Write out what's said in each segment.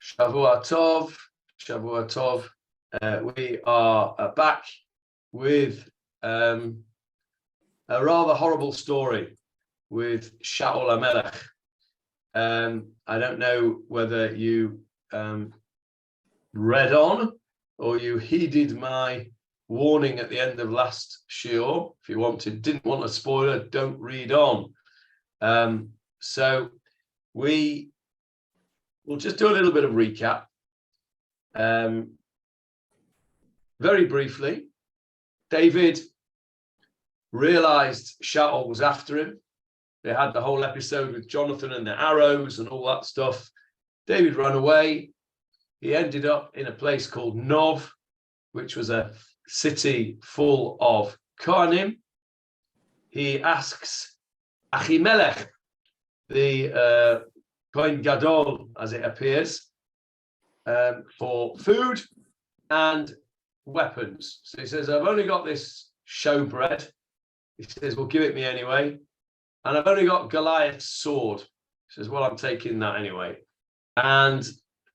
Shavua Tov, Shavua Tov. We are back with a rather horrible story with Shaul Achimelech. I don't know whether you read on or you heeded my warning at the end of last shiur. If you didn't want a spoiler, don't read on. So we'll just do a little bit of recap. Very briefly, David realized Shaul was after him. They had the whole episode with Jonathan and the arrows and all that stuff. David ran away. He ended up in a place called Nov, which was a city full of Kohanim. He asks Achimelech, the Kohen Gadol, as it appears, for food and weapons. So he says, I've only got this showbread. He says, well, give it me anyway. And I've only got Goliath's sword. He says, well, I'm taking that anyway. And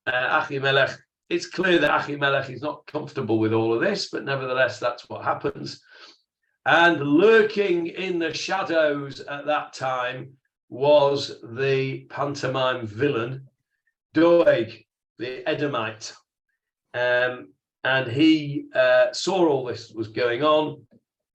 Achimelech, it's clear that Achimelech is not comfortable with all of this, but nevertheless, that's what happens. And lurking in the shadows at that time was the pantomime villain, Doeg, the Edomite. And he saw all this was going on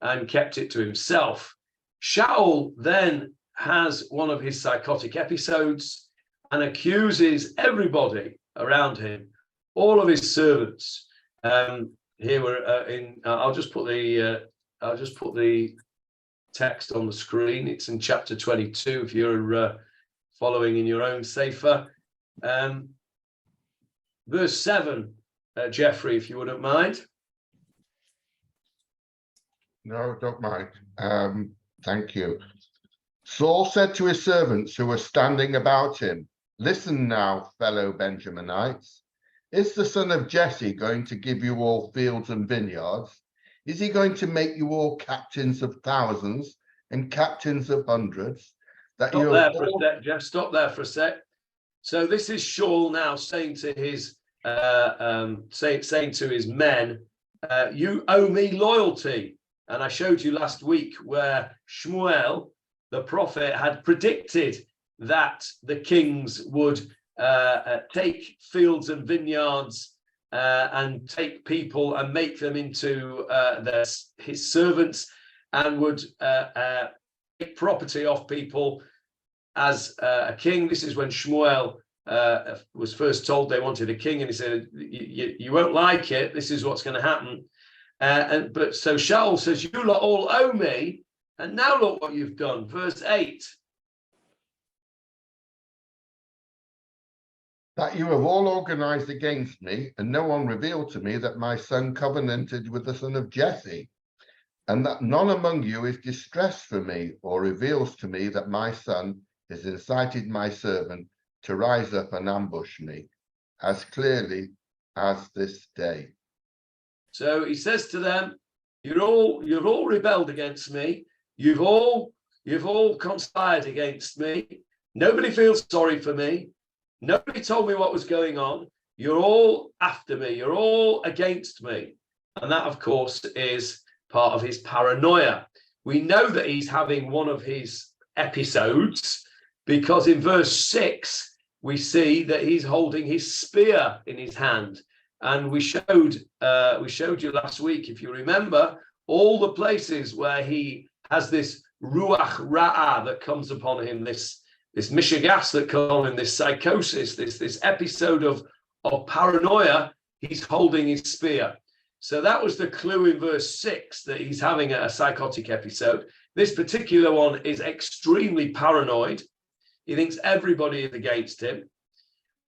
and kept it to himself. Shaul then has one of his psychotic episodes and accuses everybody around him, all of his servants. Here we're I'll just put the text on the screen. It's in chapter 22 if you're following in your own sefer. Verse 7, Jeffrey, if you wouldn't mind. No, don't mind. Thank you. Saul said to his servants who were standing about him, listen now, fellow Benjaminites. Is the son of Jesse going to give you all fields and vineyards? Is he going to make you all captains of thousands and captains of hundreds? Stop there for a sec, Jeff. Stop there for a sec. So this is Shaul now saying to his saying to his men, you owe me loyalty. And I showed you last week where Shmuel, the prophet, had predicted that the kings would take fields and vineyards and take people and make them into his servants, and would take property off people as a king. This is when Shmuel was first told they wanted a king, and he said, you won't like it, this is what's going to happen. But so Shaul says, you lot all owe me, and now look what you've done. Verse 8. That you have all organized against me, and no one revealed to me that my son covenanted with the son of Jesse, and that none among you is distressed for me, or reveals to me that my son has incited my servant to rise up and ambush me, as clearly as this day. So he says to them, you've all rebelled against me. You've all conspired against me. Nobody feels sorry for me. Nobody told me what was going on. You're all after me. You're all against me. And that, of course, is part of his paranoia. We know that he's having one of his episodes because in verse 6, we see that he's holding his spear in his hand. And we showed you last week, if you remember, all the places where he has this ruach ra'ah that comes upon him, this mishigas that comes on him, this psychosis, this episode of paranoia. He's holding his spear. So that was the clue in verse 6 that he's having a psychotic episode. This particular one is extremely paranoid. He thinks everybody is against him.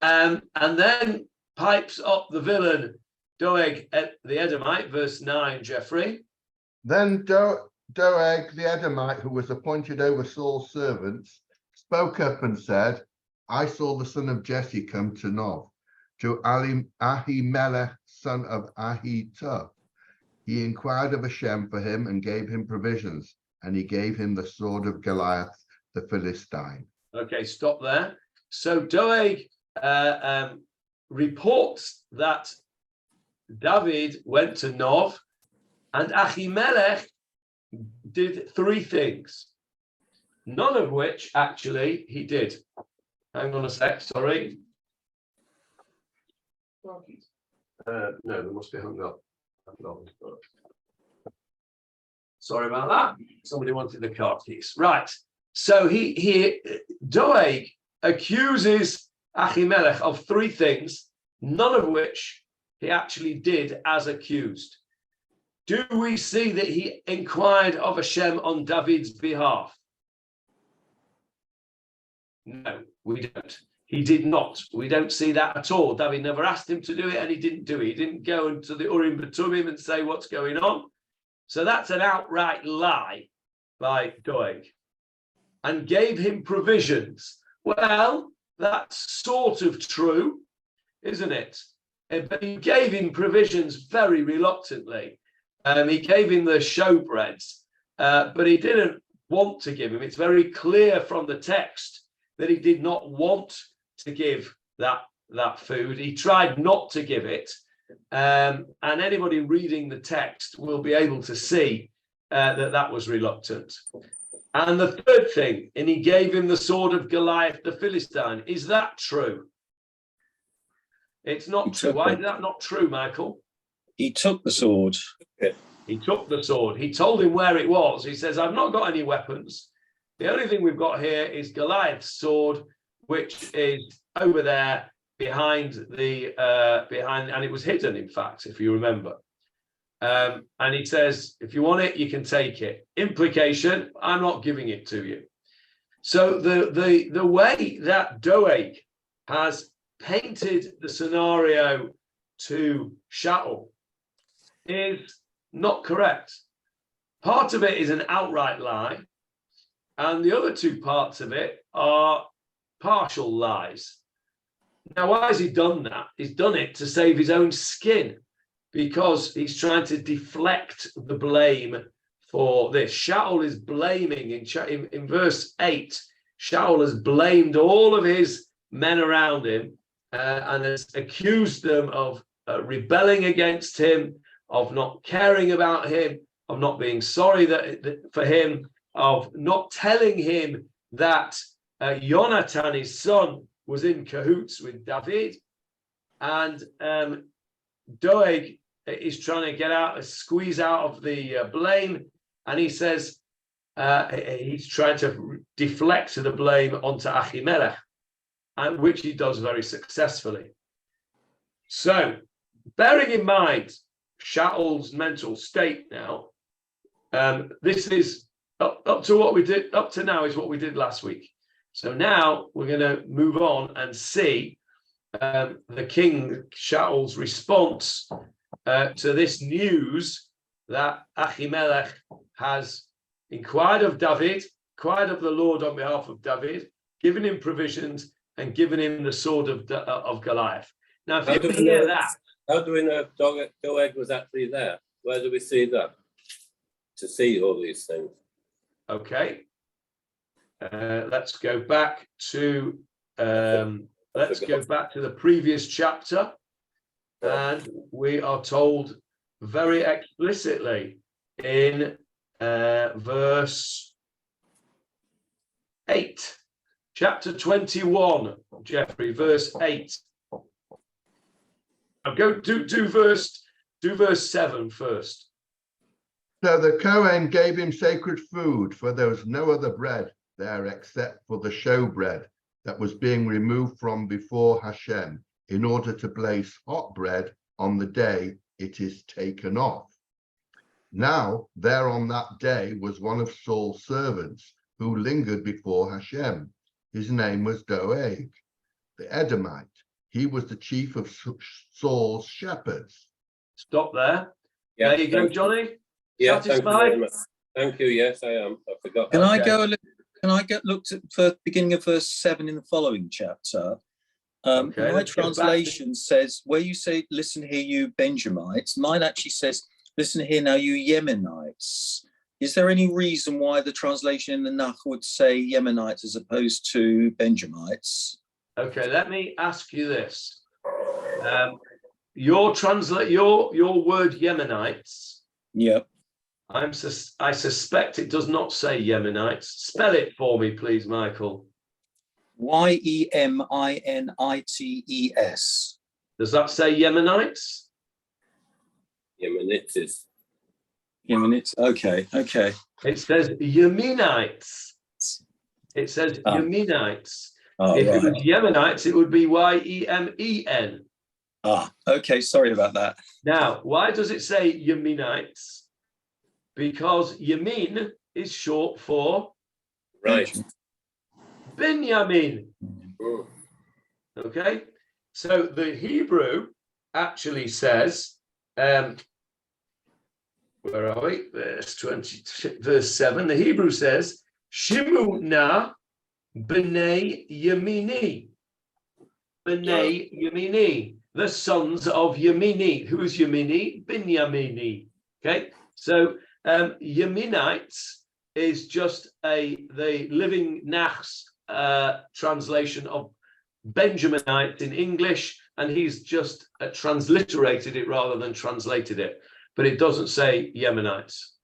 And then pipes up the villain, Doeg the Edomite, verse 9, Jeffrey. Then Doeg the Edomite, who was appointed over Saul's servants, spoke up and said, I saw the son of Jesse come to Nov, to Achimelech, son of Ahitub. He inquired of Hashem for him and gave him provisions, and he gave him the sword of Goliath, the Philistine. Okay, stop there. So Doeg reports that David went to Nov, and Achimelech did 3 things, none of which actually he did. Hang on a sec, sorry. No, they must be hung up. Sorry about that. Somebody wanted the car keys. Right. So Doeg accuses Achimelech of 3 things, none of which he actually did as accused. Do we see that he inquired of Hashem on David's behalf? No, we don't. He did not. We don't see that at all. David never asked him to do it, and he didn't do it. He didn't go into the Urim B'Tumim and say what's going on. So that's an outright lie by Doeg. And gave him provisions. Well, that's sort of true, isn't it? But he gave him provisions very reluctantly. He gave him the showbreads, but he didn't want to give him. It's very clear from the text that he did not want to give that food. He tried not to give it. And anybody reading the text will be able to see that was reluctant. And the 3rd thing, and he gave him the sword of Goliath the Philistine. Is that true? It's not true. Why is that not true, Michael? He took the sword. He took the sword. He told him where it was. He says, I've not got any weapons. The only thing we've got here is Goliath's sword, which is over there behind, and it was hidden, in fact, if you remember. And he says, if you want it, you can take it. Implication, I'm not giving it to you. So the way that Doeg has painted the scenario to Shaul is not correct. Part of it is an outright lie, and the other 2 parts of it are partial lies. Now, why has he done that? He's done it to save his own skin, because he's trying to deflect the blame for this. Shaul is blaming, in verse 8, Shaul has blamed all of his men around him and has accused them of rebelling against him, of not caring about him, of not being sorry for him, of not telling him that Jonathan, his son, was in cahoots with David. And Doeg is trying to squeeze out of the blame, and he says he's trying to deflect the blame onto Achimelech, which he does very successfully. So, bearing in mind Shaul's mental state now, this is up to what we did up to now is what we did last week. So now we're going to move on and see the king Shaul's response to this news that Achimelech has inquired of David, inquired of the Lord on behalf of David, given him provisions, and given him the sword of Goliath. Now, if you hear that, how do we know if Doeg was actually there? Where do we see that? To see all these things. Okay. Let's go back to the previous chapter, and we are told very explicitly in verse 8, chapter 21, Jeffrey, verse 8. I'll go do verse 7 first. So the Kohen gave him sacred food, for there was no other bread there except for the showbread that was being removed from before Hashem, in order to place hot bread on the day it is taken off. Now there on that day was one of Saul's servants who lingered before Hashem. His name was Doeg, the Edomite. He was the chief of Saul's shepherds. Stop there. Yeah, there you go, Johnny. Yeah, satisfied? Thank you. Yes, I am. I forgot. Can I go? Can I get looked at the beginning of verse 7 in the following chapter? Okay, my translation says, where you say, "Listen here, you Benjamites," mine actually says, "Listen here now, you Yemenites." Is there any reason why the translation in the Nach would say Yemenites as opposed to Benjamites? Okay, let me ask you this. Your word Yemenites. Yeah. I suspect it does not say Yemenites. Spell it for me, please, Michael. Yeminites. Does that say Yemenites? Yemenites. Yemenites. Okay. It says Yemenites. It says Ah. Yemenites. Oh, If it right. was Yemenites, it would be Yemen. Ah, okay. Sorry about that. Now, why does it say Yemenites? Because Yemin is short for Right. Binyamin. Mm. Okay, so the Hebrew actually says, where are we? Verse 7. The Hebrew says, Shimu na b'nei Yemini. B'nei Yemini, the sons of Yemini. Who is Yemini? Binyamini. Okay, so Yemenites is just the living Nach's translation of Benjaminite in English, and he's just transliterated it rather than translated it, but it doesn't say Yemenites.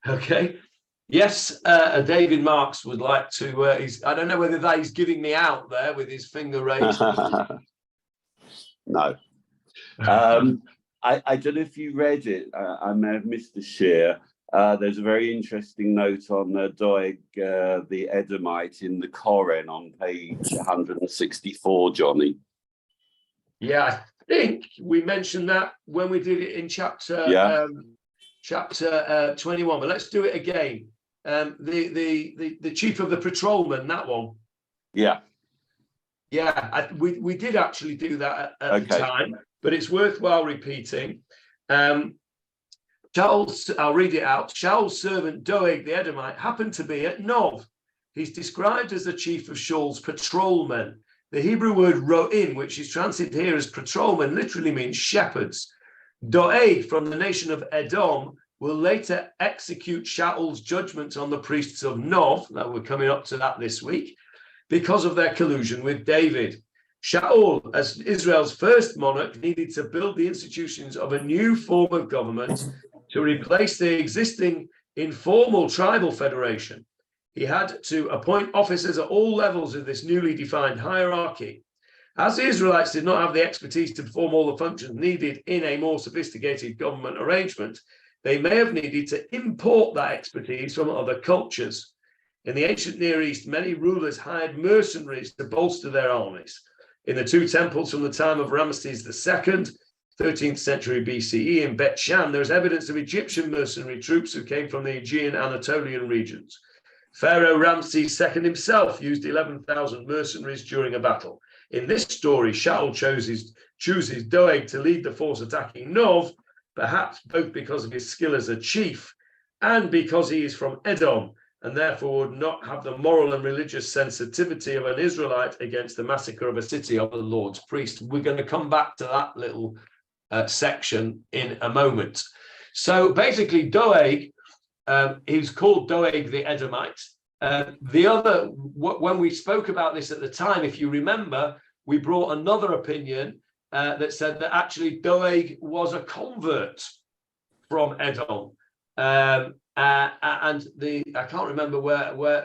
Okay. Yes, David Marks would like to. I don't know whether he's giving me out there with his finger raised. No. I don't know if you read it. I may have missed the share. There's a very interesting note on Doeg the Edomite in the Koran on page 164, Johnny. Yeah, I think we mentioned that when we did it in chapter 21. But let's do it again. The chief of the patrolmen, that one. Yeah. We did actually do that at the time, but it's worthwhile repeating. I'll read it out. Shaul's servant Doeg the Edomite happened to be at Nov. He's described as the chief of Shaul's patrolmen. The Hebrew word ro'im, which is translated here as patrolmen, literally means shepherds. Doeg, from the nation of Edom, will later execute Shaul's judgment on the priests of Nov. Now we're coming up to that this week, because of their collusion with David. Shaul, as Israel's first monarch, needed to build the institutions of a new form of government to replace the existing informal tribal federation. He had to appoint officers at all levels of this newly defined hierarchy. As the Israelites did not have the expertise to perform all the functions needed in a more sophisticated government arrangement, they may have needed to import that expertise from other cultures. In the ancient Near East, many rulers hired mercenaries to bolster their armies. In the two temples from the time of Ramesses II, 13th century BCE in Bet Shan, there is evidence of Egyptian mercenary troops who came from the Aegean Anatolian regions. Pharaoh Ramses II himself used 11,000 mercenaries during a battle. In this story, Shaul chooses Doeg to lead the force attacking Nov, perhaps both because of his skill as a chief and because he is from Edom, and therefore would not have the moral and religious sensitivity of an Israelite against the massacre of a city of the Lord's priest. We're going to come back to that little section in a moment. So basically, Doeg, he's called Doeg the Edomite. When we spoke about this at the time, if you remember, we brought another opinion that said that actually Doeg was a convert from Edom. And I can't remember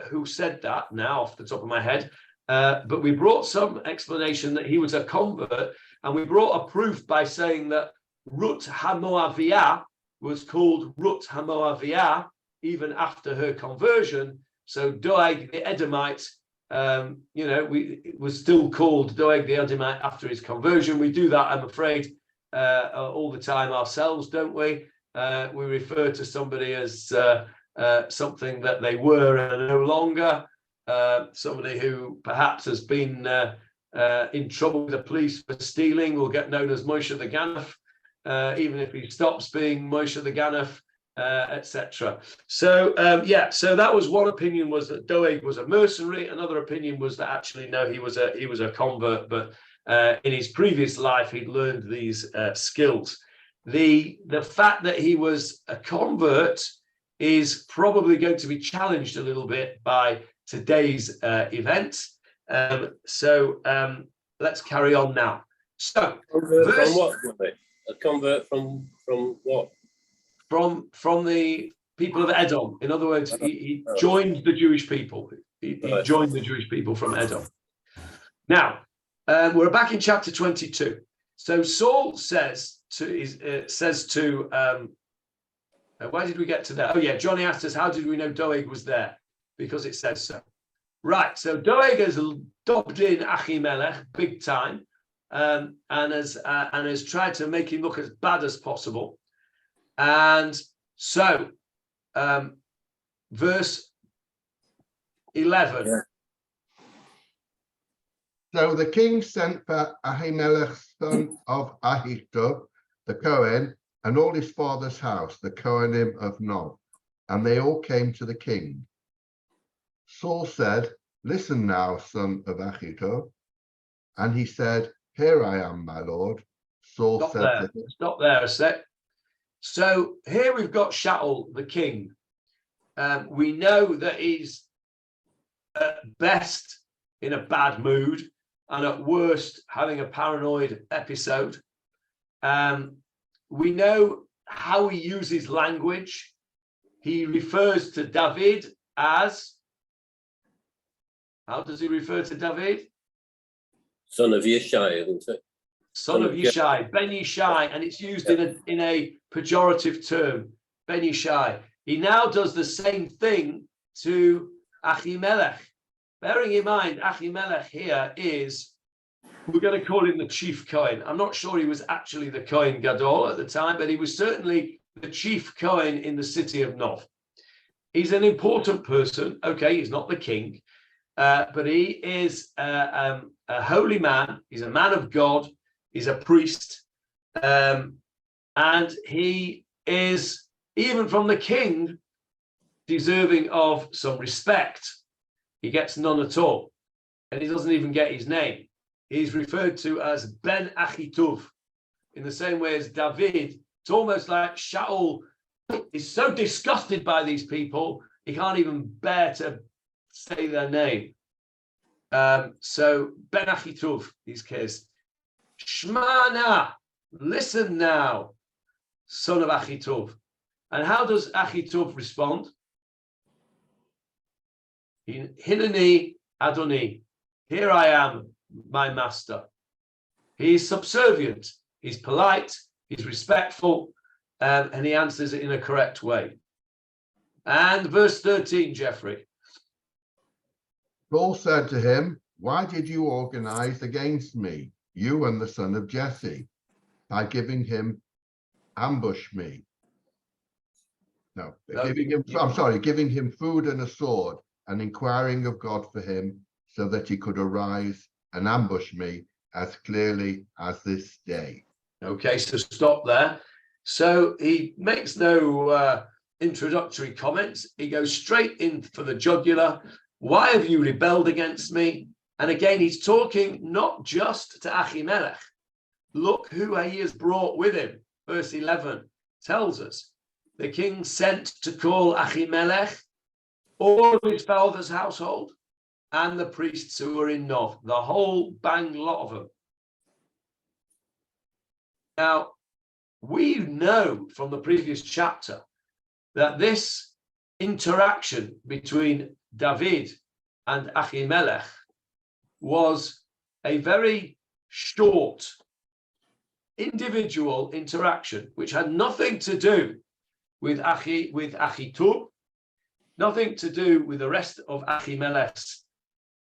who said that now off the top of my head, but we brought some explanation that he was a convert, and we brought a proof by saying that Ruth HaMoaviyah was called Ruth HaMoaviyah even after her conversion. So Doeg the Edomite, was still called Doeg the Edomite after his conversion. We do that, I'm afraid, all the time ourselves, don't we? We refer to somebody as something that they were and are no longer. Somebody who perhaps has been in trouble with the police for stealing will get known as Moshe the Ganef, even if he stops being Moshe the Ganef, etc. So so that was one opinion, was that Doeg was a mercenary. Another opinion was that actually no, he was a convert, but in his previous life he'd learned these skills. The fact that he was a convert is probably going to be challenged a little bit by today's event. So let's carry on now. So, Convert verse- from what? Johnny? A convert from what? from the people of Edom. In other words, he joined the Jewish people. He joined the Jewish people from Edom. Now, we're back in chapter 22. So Saul says to why did we get to that? Oh yeah, Johnny asked us, how did we know Doeg was there? Because it says so. Right, so Doeg has dobbed in Achimelech big time, and has tried to make him look as bad as possible. And so, verse 11. Yeah. So the king sent for Achimelech, son of Ahitub, the Cohen, and all his father's house, the Kohanim of Nob, and they all came to the king. Saul said, "Listen now, son of Ahitub." And he said, "Here I am, my lord." Saul Stop said there. to him, Stop there a sec. So here we've got Shaul, the king. We know that he's at best in a bad mood and at worst having a paranoid episode. We know how he uses language. He refers to David as, how does he refer to David? Son of Yishai, isn't it? Son of Yishai, Ben Yishai, and it's used in a pejorative term, Ben Yishai. He now does the same thing to Achimelech. Bearing in mind, Achimelech here is, we're going to call him the chief Cohen. I'm not sure he was actually the Cohen Gadol at the time, but he was certainly the chief Cohen in the city of Nov. He's an important person. Okay, he's not the king, but he is a holy man. He's a man of God. He's a priest. And he is, even from the king, deserving of some respect. He gets none at all. And he doesn't even get his name. He's referred to as Ben Achituv, in the same way as David. It's almost like Shaul is so disgusted by these people, he can't even bear to say their name. So Ben Achituv, these kids. Shmana, listen now, son of Achituv. And how does Achituv respond? Hineni Adoni, here I am, my master. He's subservient, he's polite, he's respectful, and he answers it in a correct way. And verse 13, Jeffrey. Saul said to him, "Why did you organize against me, you and the son of Jesse, by giving him ambush me? Giving him food and a sword, and inquiring of God for him, so that he could arise and ambush me as clearly as this day." Okay, so stop there. So he makes no introductory comments. He goes straight in for the jugular. Why have you rebelled against me? And again, he's talking not just to Achimelech. Look who he has brought with him. Verse 11 tells us the king sent to call Achimelech, all of his father's household, and the priests who were in Nov, the whole bang lot of them. Now, we know from the previous chapter that this interaction between David and Achimelech was a very short individual interaction, which had nothing to do with Achitub, nothing to do with the rest of Achimelech's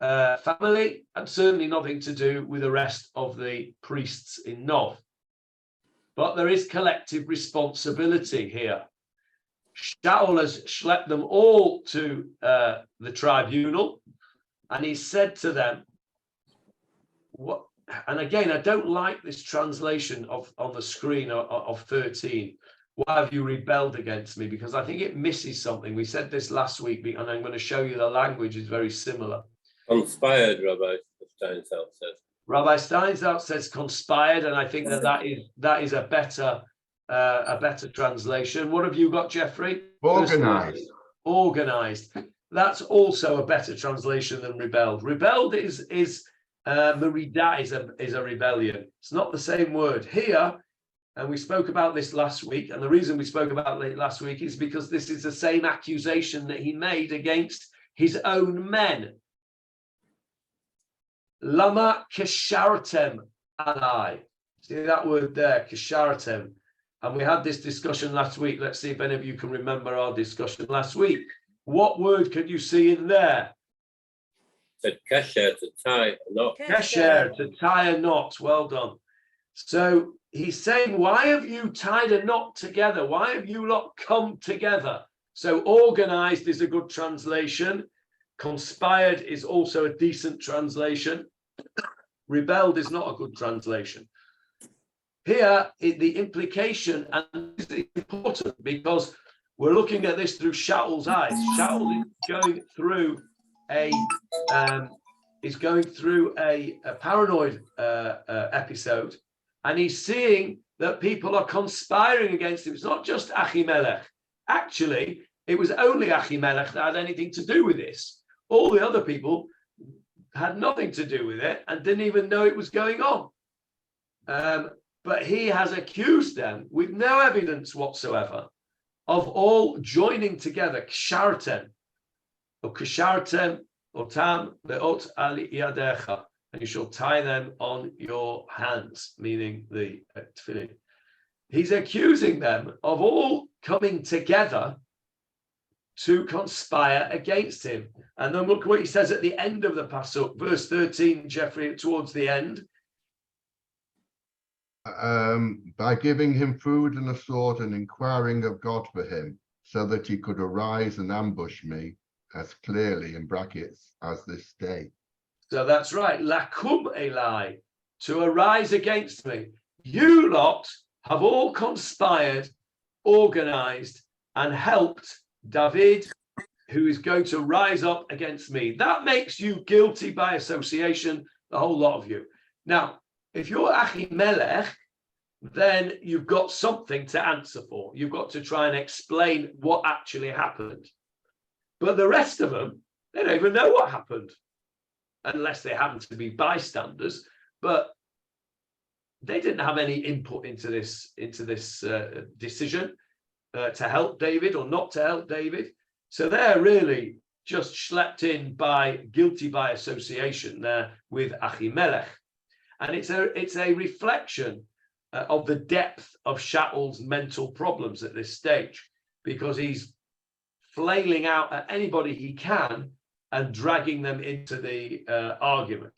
family, and certainly nothing to do with the rest of the priests in Nov. But there is collective responsibility here. Shaul has schlepped them all to the tribunal, and he said to them, "What?" And again, I don't like this translation on the screen of 13. Why have you rebelled against me? Because I think it misses something. We said this last week, and I'm going to show you the language is very similar. Conspired, Rabbi Steinsaltz says. Rabbi Steinsaltz says conspired, and I think that is a better translation. What have you got, Jeffrey? Organized. Organized. That's also a better translation than rebelled. Rebelled is Merida is a rebellion. It's not the same word here. And we spoke about this last week. And the reason we spoke about it last week is because this is the same accusation that he made against his own men. Lama keshartem alai. See that word there, keshartem. And we had this discussion last week. Let's see if any of you can remember our discussion last week. What word can you see in there? Said kesher, to tie a knot. Kesher, to tie a knot. Well done. So he's saying, why have you tied a knot together? Why have you lot come together? So organized is a good translation. Conspired is also a decent translation. Rebelled is not a good translation. Here, the implication, and this is important because we're looking at this through Shaul's eyes. Shaul is going through a paranoid episode, and he's seeing that people are conspiring against him. It's not just Achimelech. Actually, it was only Achimelech that had anything to do with this. All the other people had nothing to do with it and didn't even know it was going on. But he has accused them with no evidence whatsoever of all joining together, kshartem, or kshartem, otam leot al yadecha, and you shall tie them on your hands, meaning the tefillin. He's accusing them of all coming together to conspire against him. And then look what he says at the end of the pasuk, verse 13, Jeffrey, towards the end. By giving him food and a sword and inquiring of God for him, so that he could arise and ambush me, as clearly in brackets as this day. So that's right, lakum elai, to arise against me. You lot have all conspired, organized, and helped David, who is going to rise up against me. That makes you guilty by association, the whole lot of you. Now, if you're Achimelech, then you've got something to answer for. You've got to try and explain what actually happened. But the rest of them, they don't even know what happened, unless they happen to be bystanders. But they didn't have any input into this decision to help David or not to help David. So they're really just schlepped in guilty by association there with Achimelech. And it's a reflection of the depth of Shaul's mental problems at this stage, because he's flailing out at anybody he can and dragging them into the argument.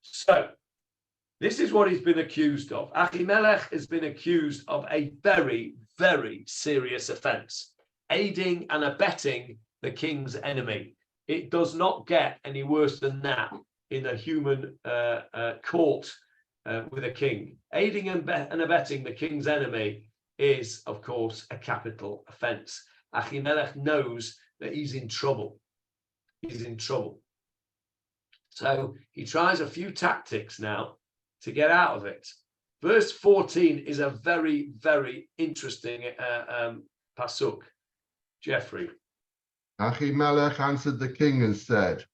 So this is what he's been accused of. Achimelech has been accused of a very, very serious offense, aiding and abetting the king's enemy. It does not get any worse than that in a human court with a king. Aiding and abetting the king's enemy is, of course, a capital offense. Achimelech knows that he's in trouble. He's in trouble. So he tries a few tactics now to get out of it. Verse 14 is a very, very interesting pasuk. Jeffrey. Achimelech answered the king and said,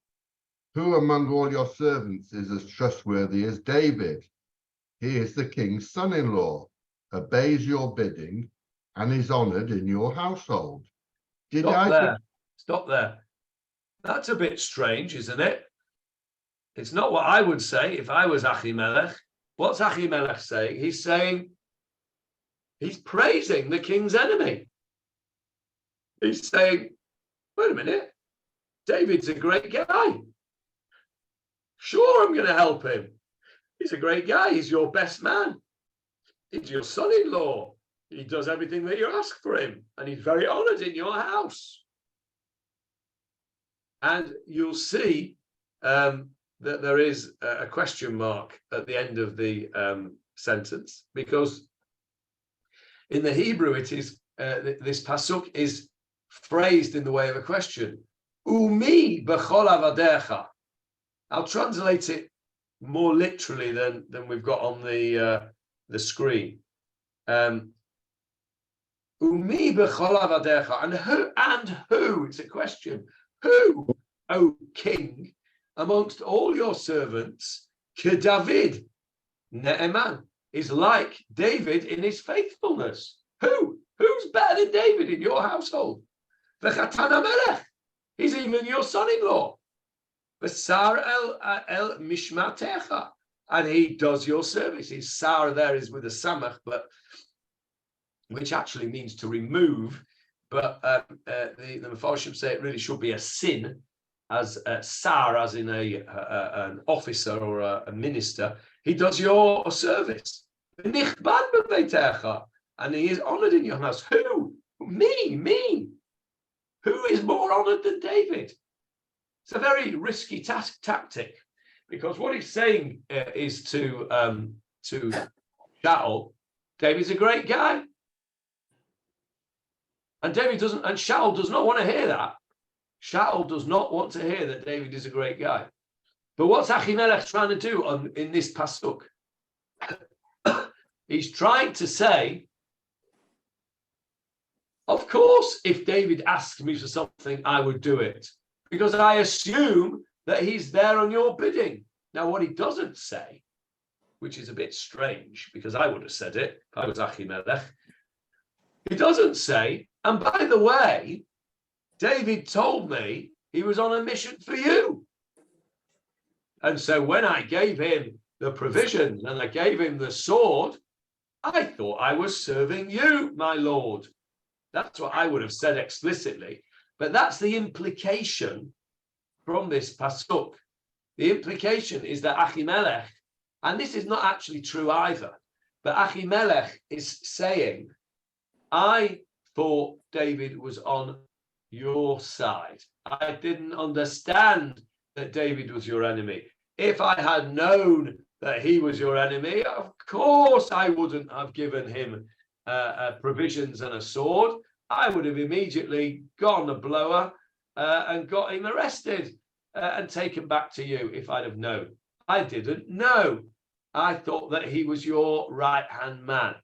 "Who among all your servants is as trustworthy as David? He is the king's son-in-law, obeys your bidding, and is honored in your household." Stop there. That's a bit strange, isn't it? It's not what I would say if I was Achimelech. What's Achimelech saying? He's praising the king's enemy. He's saying, wait a minute, David's a great guy. Sure, I'm going to help him. He's a great guy. He's your best man. He's your son-in-law. He does everything that you ask for him, and he's very honored in your house. And you'll see that there is a question mark at the end of the sentence, because in the Hebrew, it is this pasuk is phrased in the way of a question. Umi b'chol avadecha. I'll translate it more literally than we've got on the screen. Umi b'chol avadecha, and who? It's a question. Who, O king, amongst all your servants, David, Ne'eman, is like David in his faithfulness. Who's better than David in your household? V'chatan HaMelech, he's even your son-in-law. V'sar el mishmatecha, and he does your service. His sar there is with a samach, but which actually means to remove. But the Mefarshim say it really should be a sin, as sar, as in an officer or a minister. He does your service. And he is honored in your house. Who? Me. Who is more honored than David? It's a very risky tactic, because what he's saying is to Shaul, David's a great guy. And Shaul does not want to hear that. Shaul does not want to hear that David is a great guy. But what's Achimelech trying to do in this pasuk? He's trying to say, of course, if David asked me for something, I would do it, because I assume that he's there on your bidding. Now, what he doesn't say, which is a bit strange, because I would have said it if I was Achimelech, he doesn't say, and by the way, David told me he was on a mission for you. And so when I gave him the provisions and I gave him the sword, I thought I was serving you, my Lord. That's what I would have said explicitly. But that's the implication from this pasuk. The implication is that Achimelech, and this is not actually true either, but Achimelech is saying, I thought David was on your side. I didn't understand that David was your enemy. If I had known that he was your enemy, of course I wouldn't have given him provisions and a sword. I would have immediately gone a blower and got him arrested and taken back to you if I'd have known. I didn't know. I thought that he was your right-hand man.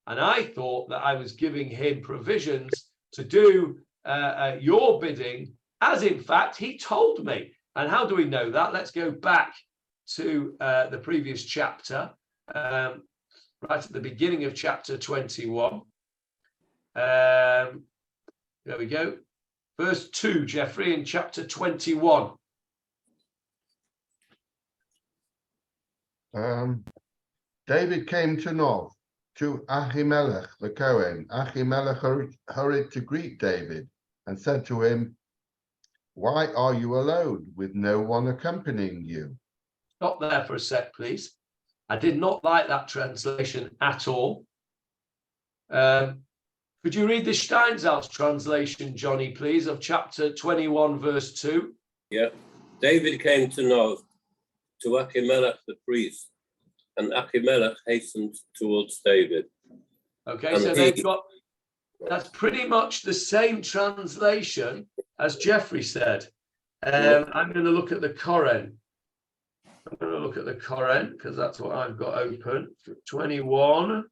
And I thought that I was giving him provisions to do your bidding, as in fact he told me. And how do we know that? Let's go back to the previous chapter, right at the beginning of chapter 21. There we go. Verse 2, Jeffrey, in chapter 21. David came to Nob, to Achimelech the Kohen. Achimelech hurried to greet David and said to him, why are you alone with no one accompanying you? Stop there for a sec, please. I did not like that translation at all. Could you read the Steinsaltz translation, Johnny, please, of chapter 21, verse 2? Yeah. David came to Nob, to Achimelech the priest, and Achimelech hastened towards David. Okay, and so they've got, that's pretty much the same translation as Jeffrey said. I'm going to look at the Koren. I'm going to look at the Koren because that's what I've got open. 21,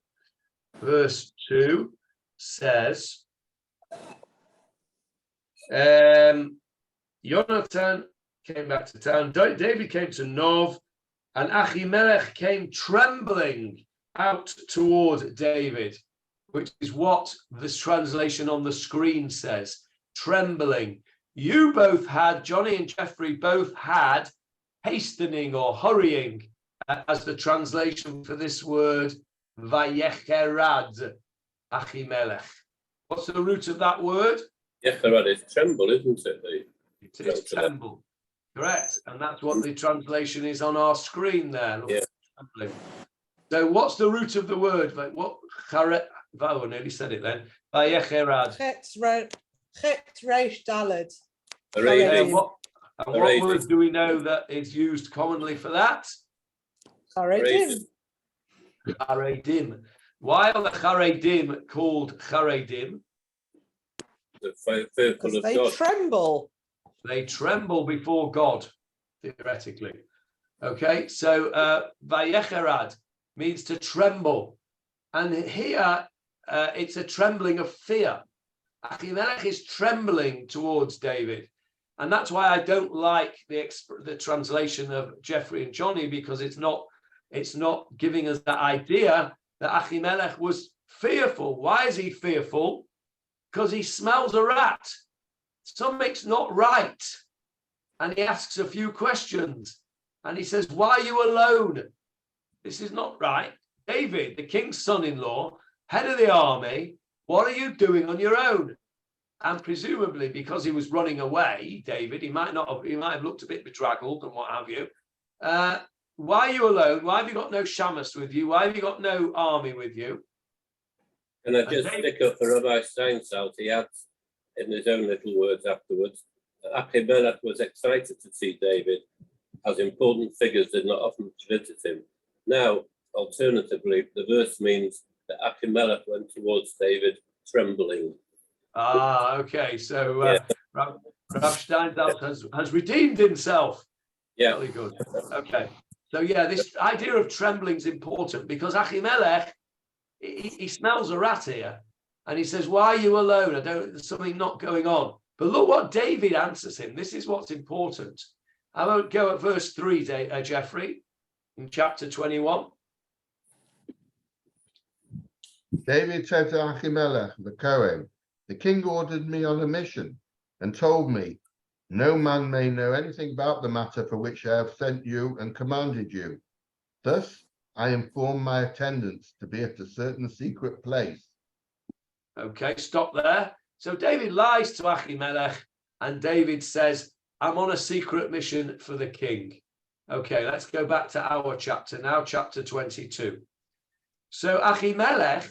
verse 2 says, Jonathan came back to town. David came to Nob, and Achimelech came trembling out toward David, which is what this translation on the screen says. Trembling. You both had, Johnny and Jeffrey both had hastening or hurrying as the translation for this word, Vayecherad Achimelech. What's the root of that word? Yecherad is tremble, isn't it? It is tremble. Correct. And that's what the translation is on our screen there. Look, yeah. So what's the root of the word? What? I nearly said it then. Vayecherad. Chet Reish Daled. What word do we know that is used commonly for that? Charedim. Charedim. Why are the Charedim called Charedim? Because they tremble. They tremble before God, theoretically. Okay, so Vayecherad means to tremble. And here it's a trembling of fear. Achimelech is trembling towards David. And that's why I don't like the translation of Jeffrey and Johnny, because it's not giving us that idea that Achimelech was fearful. Why is he fearful? Because he smells a rat. Something's not right. And he asks a few questions. And he says, why are you alone? This is not right. David, the king's son-in-law, head of the army, what are you doing on your own? And presumably because he was running away, David, he might have looked a bit bedraggled and what have you. Why are you alone? Why have you got no shamus with you? Why have you got no army with you? And I just stick up for Rabbi Steinsaltz. He adds in his own little words afterwards, Achimelech was excited to see David, as important figures did not often visit him. Now, alternatively, the verse means that Achimelech went towards David trembling. Ah, okay. So Rav Steinsaltz has redeemed himself. Yeah. Really good. Okay. So yeah, this idea of trembling is important, because Achimelech, he smells a rat here, and he says, why are you alone? There's something not going on. But look what David answers him. This is what's important. I won't go at verse 3, Jeffrey, in chapter 21. David said to Achimelech the Kohen, the king ordered me on a mission and told me, no man may know anything about the matter for which I have sent you and commanded you. Thus, I inform my attendants to be at a certain secret place. Okay, stop there. So David lies to Achimelech, and David says, I'm on a secret mission for the king. Okay, let's go back to our chapter now, chapter 22. So Achimelech,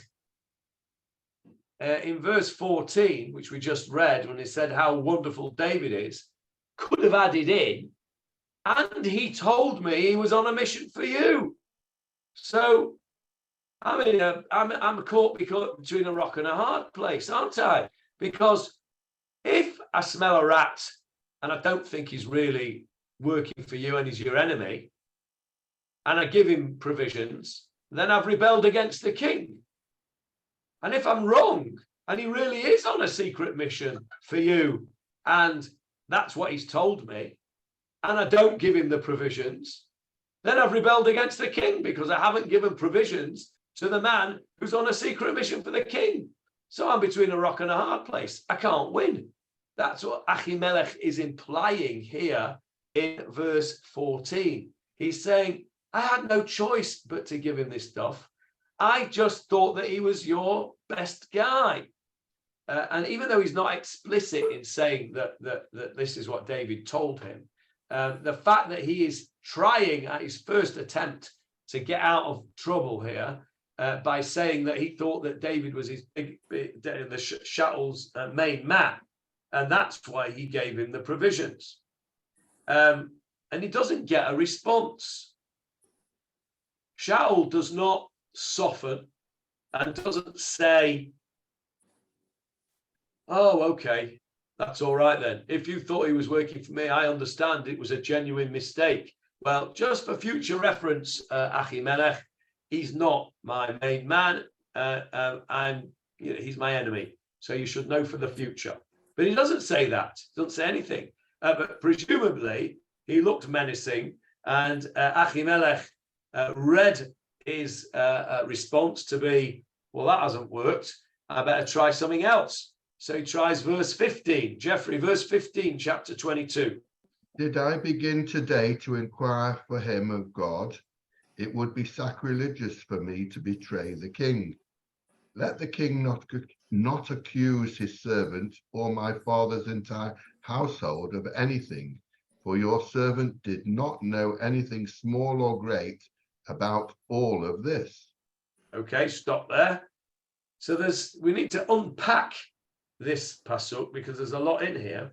in verse 14, which we just read, when he said how wonderful David is, could have added in, and he told me he was on a mission for you. So I'm caught between a rock and a hard place, aren't I? Because if I smell a rat and I don't think he's really working for you and he's your enemy, and I give him provisions, then I've rebelled against the king. And if I'm wrong and he really is on a secret mission for you, and that's what he's told me, and I don't give him the provisions, then I've rebelled against the king, because I haven't given provisions to the man who's on a secret mission for the king. So I'm between a rock and a hard place. I can't win. That's what Achimelech is implying here in verse 14. He's saying, I had no choice but to give him this stuff. I just thought that he was your best guy. And even though he's not explicit in saying that this is what David told him, the fact that he is trying at his first attempt to get out of trouble here by saying that he thought that David was his Shaul's main man, and that's why he gave him the provisions. And he doesn't get a response. Shaul does not soften and doesn't say, oh, okay, that's all right then. If you thought he was working for me, I understand it was a genuine mistake. Well, just for future reference, Achimelech, he's not my main man. He's my enemy. So you should know for the future. But he doesn't say that. He doesn't say anything. But presumably, he looked menacing, and Achimelech read his response to be, well, that hasn't worked. I better try something else. So he tries verse 15. Jeffrey, verse 15, chapter 22. Did I begin today to inquire for him of God? It would be sacrilegious for me to betray the king. Let the king not accuse his servant or my father's entire household of anything, for your servant did not know anything small or great about all of this. Okay, stop there. So we need to unpack this pasuk, because there's a lot in here.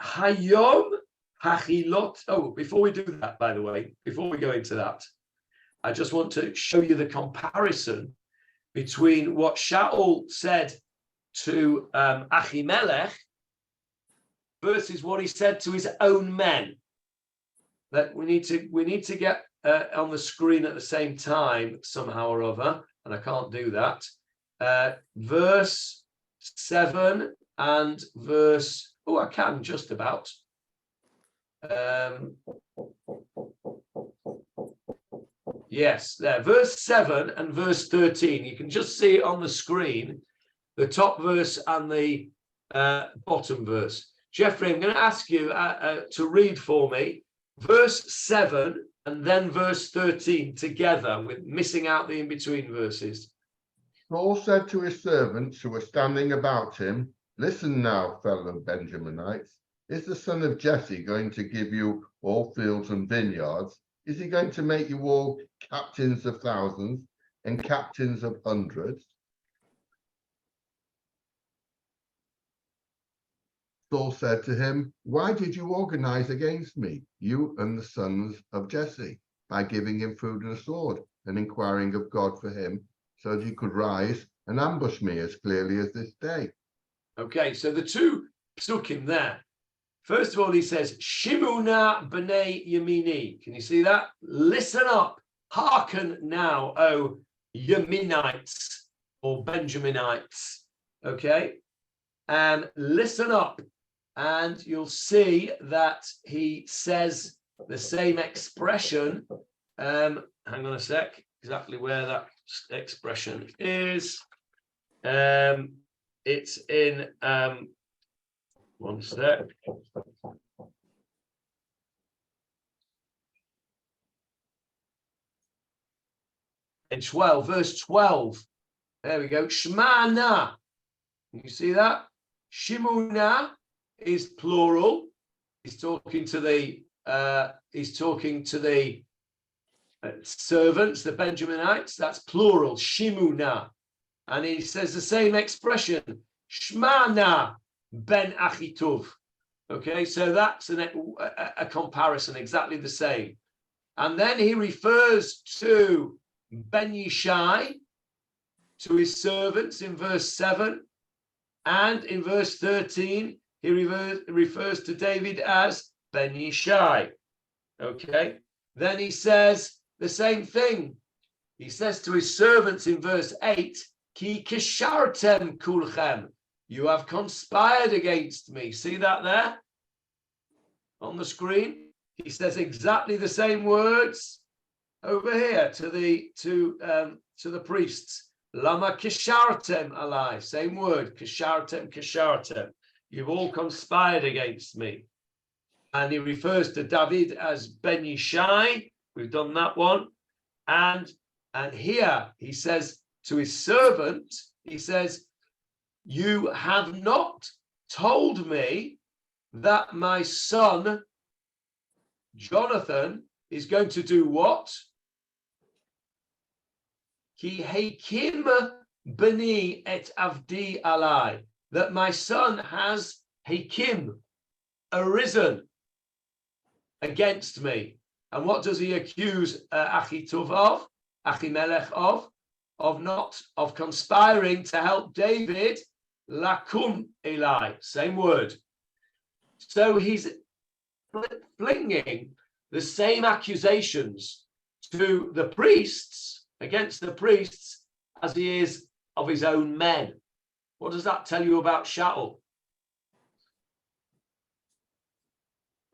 Hayom hachilot. Oh, before we do that, by the way, before we go into that, I just want to show you the comparison between what Shaul said to Achimelech versus what he said to his own men. That we need to get on the screen at the same time somehow or other, and I can't do that. Verse 7 and verse, oh, I can just about. Yes, there, verse 7 and verse 13. You can just see it on the screen, the top verse and the bottom verse. Jeffrey, I'm going to ask you to read for me verse 7 and then verse 13 together, with missing out the in-between verses. Saul said to his servants who were standing about him, "Listen now, fellow Benjaminites. Is the son of Jesse going to give you all fields and vineyards? Is he going to make you all captains of thousands and captains of hundreds?" Saul said to him, "Why did you organize against me, you and the sons of Jesse, by giving him food and a sword and inquiring of God for him, so that he could rise and ambush me as clearly as this day?" Okay, so the two psukim there. First of all, he says, Shimuna b'nei Yamini. Can you see that? Listen up, hearken now, O Yaminites or Benjaminites. Okay, and listen up, and you'll see that he says the same expression. Hang on a sec, exactly where that expression is. It's in one sec. In 12, verse 12. There we go. Shmana. You see that? Shimuna is plural. He's talking to the servants, the Benjaminites. That's plural. Shimuna. And he says the same expression. Shmana ben Achituv. Okay, so that's a comparison, exactly the same. And then he refers to Ben Yishai, to his servants in verse 7. And in verse 13, he refers to David as Ben Yishai. Okay, then he says the same thing. He says to his servants in verse 8, Ki kishartem kulchem. You have conspired against me. See that there on the screen? He says exactly the same words over here to the priests. Lama kishartem alai. Same word. Kishartem, kishartem. You've all conspired against me. And he refers to David as Ben Yishai. We've done that one. And here he says to his servant, he says, you have not told me that my son Jonathan is going to do what? Ki hekim bani et avdi alai. That my son has hekim, arisen against me. And what does he accuse Achimelech of conspiring to help David? Lakum Eli, same word. So he's flinging the same accusations to the priests, against the priests, as he is of his own men. What does that tell you about Shaul?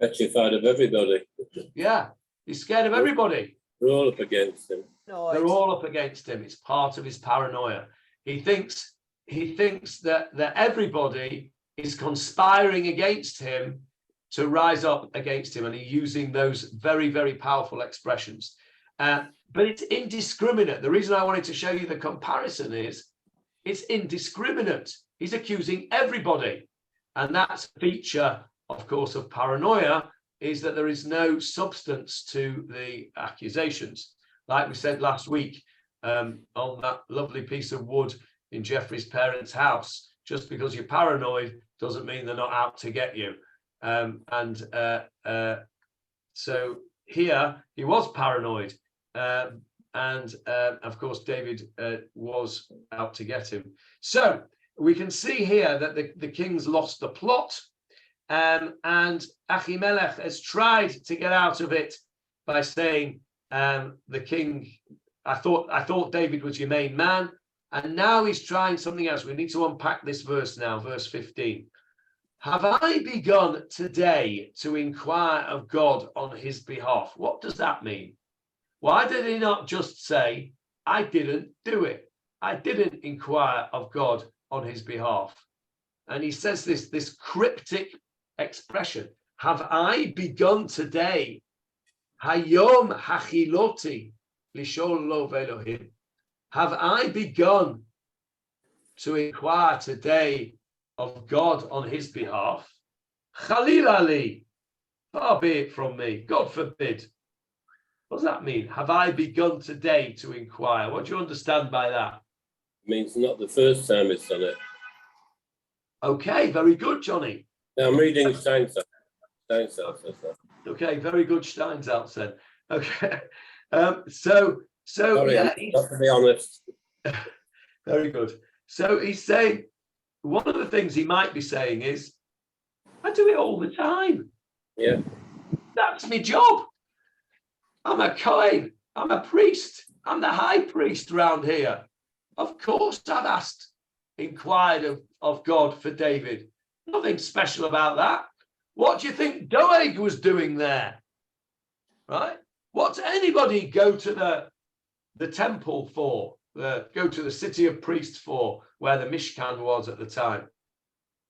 Petrified of everybody. Yeah, he's scared of everybody. They're all up against him. They're all up against him. It's part of his paranoia. He thinks that everybody is conspiring against him to rise up against him, and he's using those very, very powerful expressions. But it's indiscriminate. The reason I wanted to show you the comparison is it's indiscriminate. He's accusing everybody. And that's a feature, of course, of paranoia, is that there is no substance to the accusations. Like we said last week, on that lovely piece of wood in Jeffrey's parents' house, just because you're paranoid doesn't mean they're not out to get you. So here he was paranoid, and of course David was out to get him. So we can see here that the king's lost the plot, and Achimelech has tried to get out of it by saying, the king, I thought David was your main man, And now he's trying something else. We need to unpack this verse now, verse 15. Have I begun today to inquire of God on his behalf? What does that mean? Why did he not just say, I didn't do it? I didn't inquire of God on his behalf. And he says this cryptic expression, have I begun today? Hayom hachiloti lishol lo velohim. Have I begun to inquire today of God on his behalf? Chalil ali, far be it from me, God forbid. What does that mean? Have I begun today to inquire? What do you understand by that? It means not the first time it's done it. Okay, very good, Johnny. Now I'm reading Steinsaltz. Okay, very good, Steinsaltz then. Okay, so Sorry, yeah, not to be honest. very good. So he's saying, one of the things he might be saying is, I do it all the time. Yeah. That's my job. I'm a Kohen. I'm a priest. I'm the high priest around here. Of course I've inquired of God for David. Nothing special about that. What do you think Doeg was doing there? Right? What's anybody go to the temple for? Go to the city of priests for, where the Mishkan was at the time?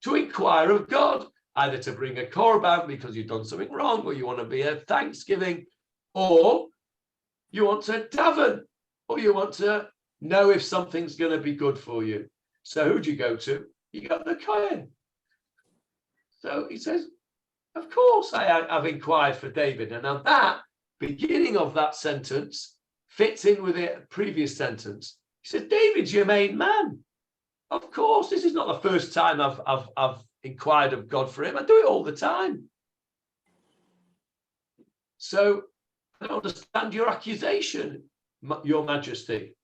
To inquire of God, either to bring a korban because you've done something wrong, or you want to be a thanksgiving, or you want to daven, or you want to know if something's going to be good for you. So who do you go to? You go to the Kohen. So he says, of course I've inquired for David. And now that beginning of that sentence fits in with the previous sentence. He said, David's your main man. Of course, this is not the first time I've inquired of God for him. I do it all the time. So I don't understand your accusation, Your Majesty.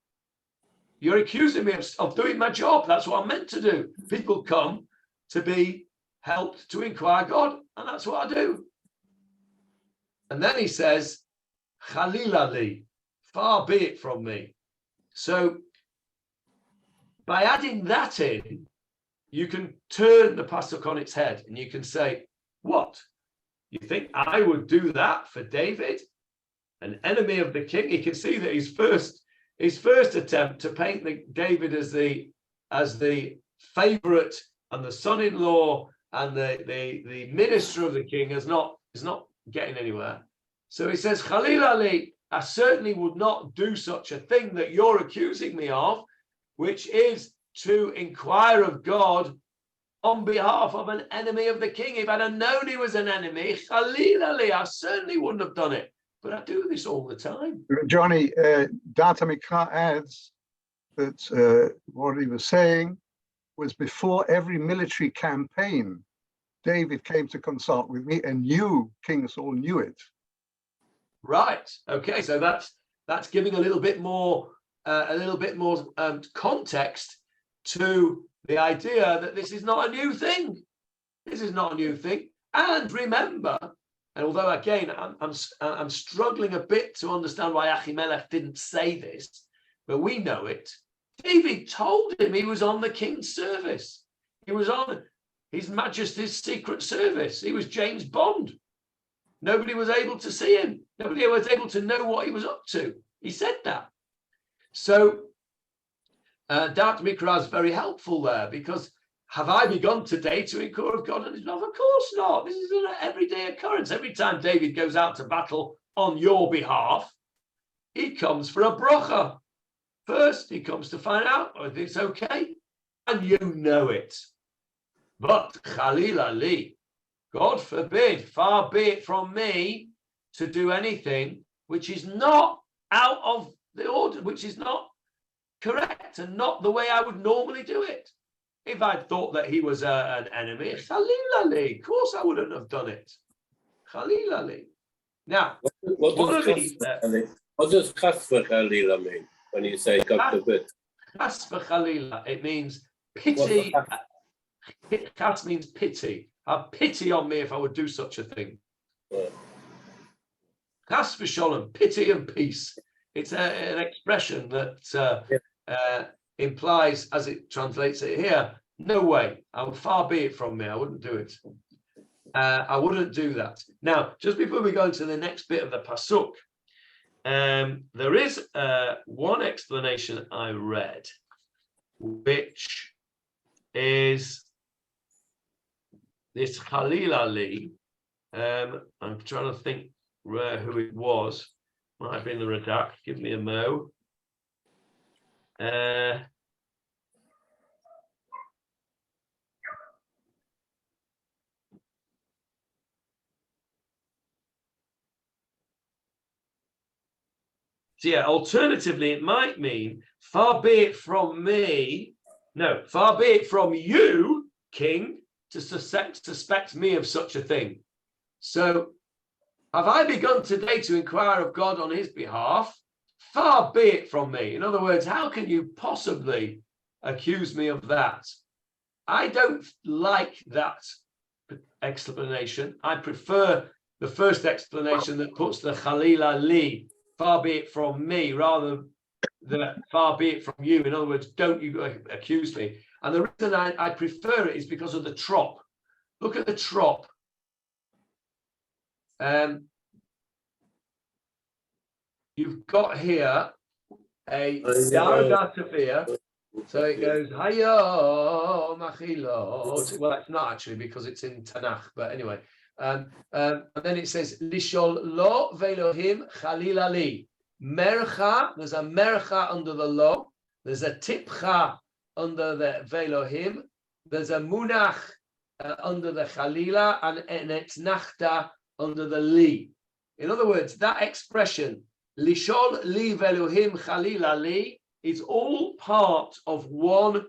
You're accusing me of doing my job. That's what I'm meant to do. People come to be helped to inquire God, and that's what I do. And then he says, Chalil ali, far be it from me. So by adding that in, you can turn the pasuk on its head, and you can say, what? You think I would do that for David, an enemy of the king? You can see that his first attempt to paint David as the favorite and the son-in-law and the minister of the king is not getting anywhere. So he says, Chalil ali, I certainly would not do such a thing that you're accusing me of, which is to inquire of God on behalf of an enemy of the king. If I'd have known he was an enemy, Chalil ali, I certainly wouldn't have done it. But I do this all the time. Johnny, Data Mikra adds that what he was saying was before every military campaign, David came to consult with me, and you, King Saul, knew it. Right. Okay. So that's giving a little bit more context to the idea that this is not a new thing. This is not a new thing. And remember, and although again I'm struggling a bit to understand why Achimelech didn't say this, but we know it. David told him he was on the king's service. He was on His Majesty's Secret Service. He was James Bond. Nobody was able to see him. Nobody was able to know what he was up to. He said that. So Da'at Mikra is very helpful there, because have I begun today to inquire of God? And he's not, of course not. This is an everyday occurrence. Every time David goes out to battle on your behalf, he comes for a bracha. First, he comes to find out if it's okay, and you know it. But Chalil ali, God forbid, far be it from me to do anything which is not out of the order, which is not correct and not the way I would normally do it. If I thought that he was an enemy, Chalil ali, of course I wouldn't have done it. Chalil ali. Now, what does chas v'chalila mean when you say God forbid? Chas v'chalila, it means pity. Chas means pity. Have pity on me if I would do such a thing. Chas v'sholem, pity and peace. It's an expression that implies, as it translates it here, no way, far be it from me, I wouldn't do it. I wouldn't do that. Now, just before we go into the next bit of the pasuk, there is one explanation I read, which is this Chalila Li. I'm trying to think who it was. Might have been the Radak. Give me a mo. So yeah, alternatively, it might mean, far be it from me, no, far be it from you, king, to suspect me of such a thing. So, have I begun today to inquire of God on his behalf? Far be it from me. In other words, how can you possibly accuse me of that? I don't like that explanation. I prefer the first explanation that puts the Chalila Li, far be it from me, rather than far be it from you. In other words, don't you accuse me. And the reason I prefer it is because of the trop. Look at the trop. You've got here a Darga Tafir. So it goes, Hayo Machilot. Well, it's not actually because it's in Tanakh, but anyway. And then it says, Lishol lo velohim Chalila li. Mercha, there's a mercha under the lo. There's a tipcha under the velohim. There's a munach under the Chalila, and it's nachta under the li. In other words, that expression, Lishol li velohim Chalila li, is all part of one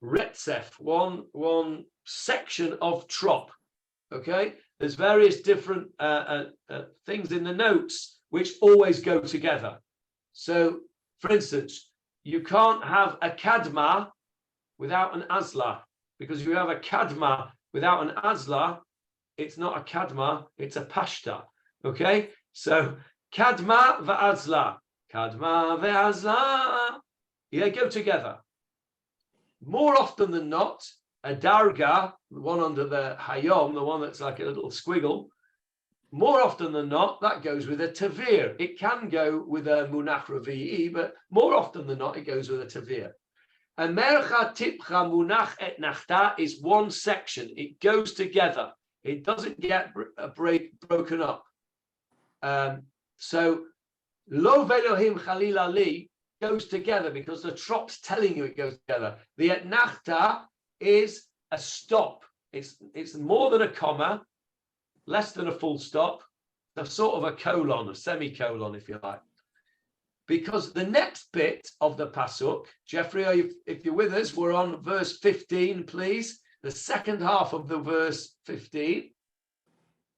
retzef, one section of trop. Okay, there's various different things in the notes which always go together. So, for instance, you can't have a kadma without an azla, because if you have a kadma without an azla, it's not a kadma, it's a pashta. Okay, so kadma va'azla, kadma ve'azla, they go together. More often than not, a darga, the one under the hayom, the one that's like a little squiggle, more often than not, that goes with a tavir. It can go with a munach ravi'i, but more often than not, it goes with a tavir. A mercha tipcha munach et nachta is one section. It goes together. It doesn't get broken up. So lo velohim chalila li goes together because the trop's telling you it goes together. The et nachta is a stop. It's more than a comma, less than a full stop, a sort of a colon, a semicolon, if you like. Because the next bit of the pasuk, Jeffrey, if you're with us, we're on verse 15, please. The second half of the verse 15.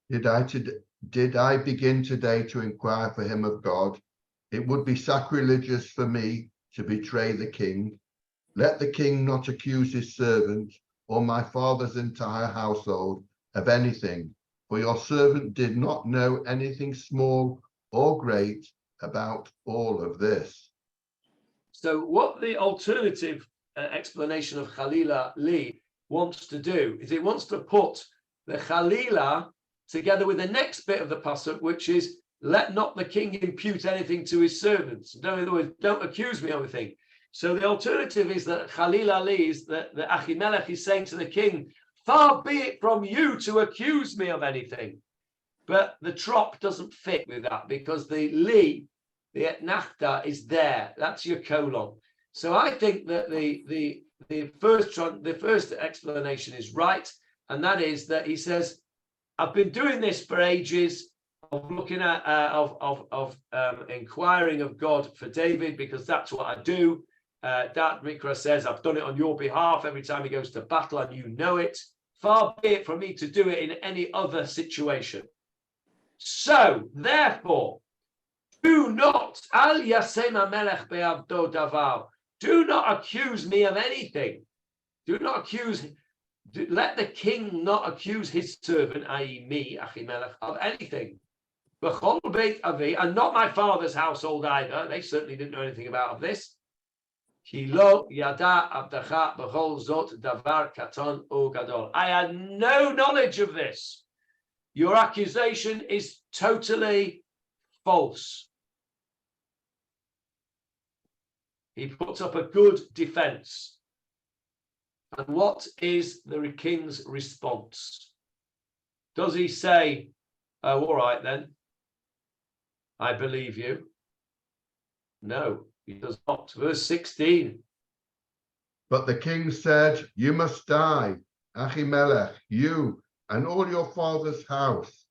Did I begin today to inquire for him of God? It would be sacrilegious for me to betray the king. Let the king not accuse his servant or my father's entire household of anything, for your servant did not know anything small or great about all of this. So what the alternative explanation of Chalila Li wants to do is it wants to put the Chalila together with the next bit of the pasuk, which is, let not the king impute anything to his servants. In other words, don't accuse me of anything. So the alternative is that Chalila Li is that the Achimelech is saying to the king, far be it from you to accuse me of anything. But the trop doesn't fit with that because the li, the etnachta, is there. That's your colon. So I think that the first explanation is right, and that is that he says, I've been doing this for ages, of looking at inquiring of God for David, because that's what I do. Dat Mikra says, I've done it on your behalf every time he goes to battle, and you know it. Far be it from me to do it in any other situation. So, therefore, do not, al yasem Achimelech be'avdo davar, do not accuse me of anything. Do not accuse, let the king not accuse his servant, i.e. me, Achimelech, of anything. B'chol beit avi, and not my father's household either. They certainly didn't know anything about this. I had no knowledge of this. Your accusation is totally false. He puts up a good defense. And what is the king's response? Does he say, oh, all right then, I believe you? No, he does not. Verse 16. But the king said, you must die, Achimelech, you and all your father's house.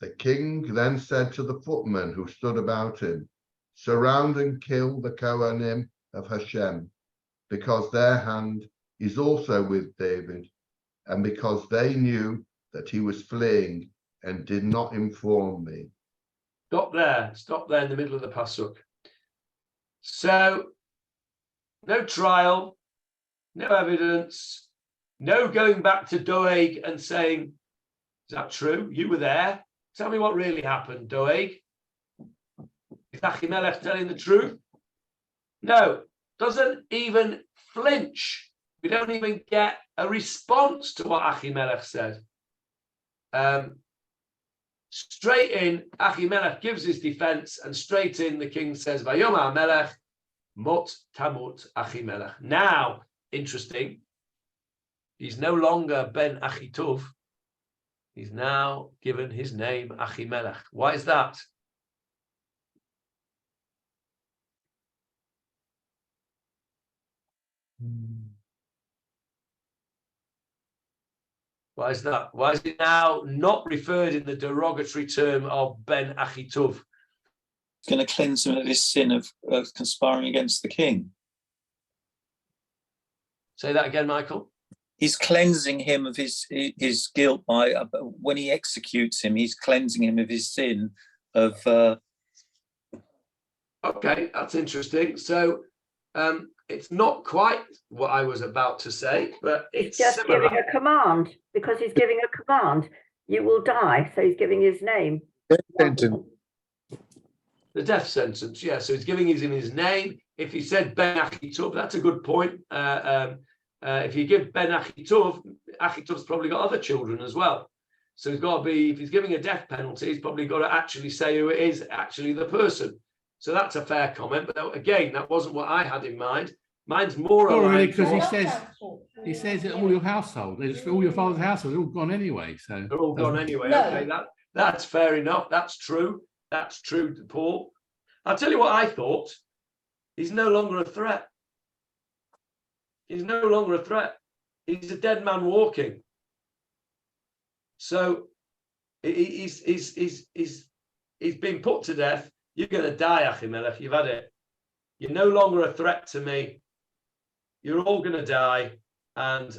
The king then said to the footmen who stood about him, surround and kill the Kohanim of Hashem, because their hand is also with David, and because they knew that he was fleeing and did not inform me. Stop there in the middle of the pasuk. So, no trial, no evidence, no going back to Doeg and saying, is that true? You were there. Tell me what really happened, Doeg. Is Achimelech telling the truth? No, doesn't even flinch. We don't even get a response to what Achimelech said. Straight in, Achimelech gives his defense, and straight in, the king says, Vayom HaMelech, Mot Tamut Achimelech. Now, interesting, he's no longer Ben Achitov. He's now given his name Achimelech. Why is that? Why is that? Why is it now not referred in the derogatory term of Ben Achitov? It's going to cleanse him of his sin of conspiring against the king. Say that again, Michael. He's cleansing him of his guilt by when he executes him. He's cleansing him of his sin of. Okay, that's interesting. So it's not quite what I was about to say, but it's just similar. giving a command, because he's giving a command. You will die. So he's giving his name. The death sentence, yeah. So he's giving his name. If he said Ben Achitov, that's a good point. If you give Ben Achitov, Achitov's probably got other children as well. So he's got to be, if he's giving a death penalty, he's probably got to actually say who it is, actually the person. So that's a fair comment. But again, that wasn't what I had in mind. Mine's more really, because he says that all your household, all your father's household, they're all gone anyway. So they're all gone anyway. No. Okay, that's fair enough. That's true. That's true, Paul. I'll tell you what I thought. He's no longer a threat. He's no longer a threat. He's a dead man walking. So he's been put to death. You're going to die, Achimelech. You've had it. You're no longer a threat to me. You're all going to die. And